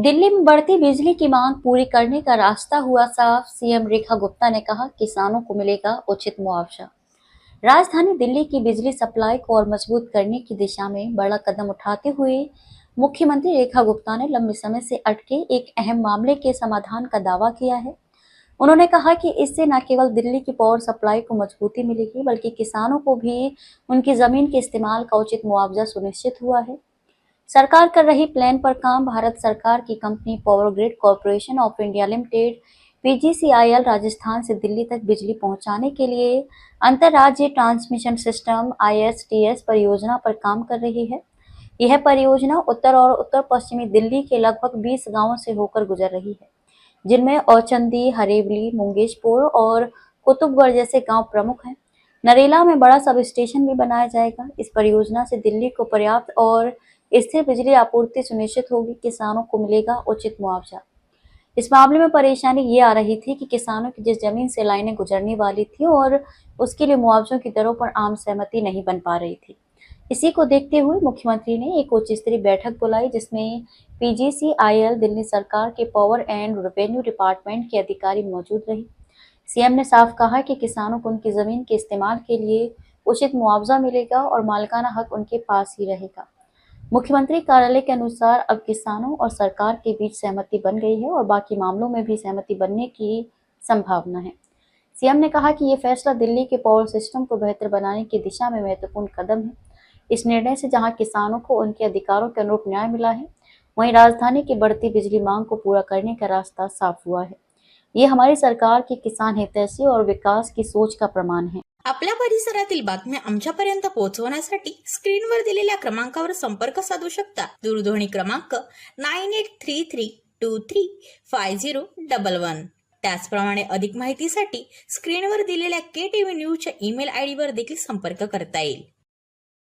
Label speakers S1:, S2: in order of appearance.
S1: दिल्ली में बढ़ती बिजली की मांग पूरी करने का रास्ता हुआ साफ। सीएम रेखा गुप्ता ने कहा, किसानों को मिलेगा उचित मुआवजा। राजधानी दिल्ली की बिजली सप्लाई को और मजबूत करने की दिशा में बड़ा कदम उठाते हुए मुख्यमंत्री रेखा गुप्ता ने लंबे समय से अटके एक अहम मामले के समाधान का दावा किया है। उन्होंने कहा कि इससे न केवल दिल्ली की पावर सप्लाई को मजबूती मिलेगी, बल्कि किसानों को भी उनकी जमीन के इस्तेमाल का उचित मुआवजा सुनिश्चित हुआ है। सरकार कर रही प्लान पर काम। भारत सरकार की company power grid corporation of India limited PGCIL Rajasthan से दिल्ली तक बिजली पहुंचाने के लिए अंतरराज्यीय ट्रांसमिशन सिस्टम आईएसटीएस परियोजना पर काम कर रही है। यह परियोजना उत्तर और उत्तर पश्चिमी दिल्ली के लगभग 20 गांवों से होकर गुजर रही है, जिनमें औचंदी, हरेबली, मुंगेशपुर और कुतुबगढ़ जैसे गांव प्रमुख हैं। नरेला में बड़ा सब स्टेशन भी बनाया जाएगा। इस परियोजना से दिल्ली को पर्याप्त और स्थिर बिजली आपूर्ति सुनिश्चित होगी। किसानों को मिलेगा उचित मुआवजा। इस मामले में परेशानी ये आ रही थी कि किसानों की जिस जमीन से लाइनें गुजरने वाली थी और उसके लिए मुआवजों की दरों पर आम सहमति नहीं बन पा रही थी। इसी को देखते हुए मुख्यमंत्री ने एक उच्च स्तरीय बैठक बुलाई, जिसमें पीजीसीआईएल, दिल्ली सरकार के पावर एंड रेवेन्यू डिपार्टमेंट के अधिकारी मौजूद रहे। सीएम ने साफ कहा कि किसानों को उनकी जमीन के इस्तेमाल के लिए उचित मुआवजा मिलेगा और मालिकाना हक उनके पास ही रहेगा। मुख्यमंत्री कार्यालय के अनुसार अब किसानों और सरकार के बीच सहमति बन गई है और बाकी मामलों में भी सहमति बनने की संभावना है। सीएम ने कहा कि ये फैसला दिल्ली के पावर सिस्टम को बेहतर बनाने की दिशा में महत्वपूर्ण कदम है। इस निर्णय से जहां किसानों को उनके अधिकारों के अनुरूप न्याय मिला है, वहीं राजधानी की बढ़ती बिजली मांग को पूरा करने का रास्ता साफ हुआ है। ये हमारी सरकार की किसान हितैषी और विकास की सोच का प्रमाण है।
S2: आपल्या परिसरातील बातम्या आमच्यापर्यंत पोहोचवण्यासाठी स्क्रीनवर दिलेल्या क्रमांकावर संपर्क साधू शकता। दूरध्वनी क्रमांक 9833235011। त्याचप्रमाणे अधिक माहितीसाठी स्क्रीनवर दिलेल्या KTV न्यूजच्या ईमेल आयडी वर देखील संपर्क करता येईल।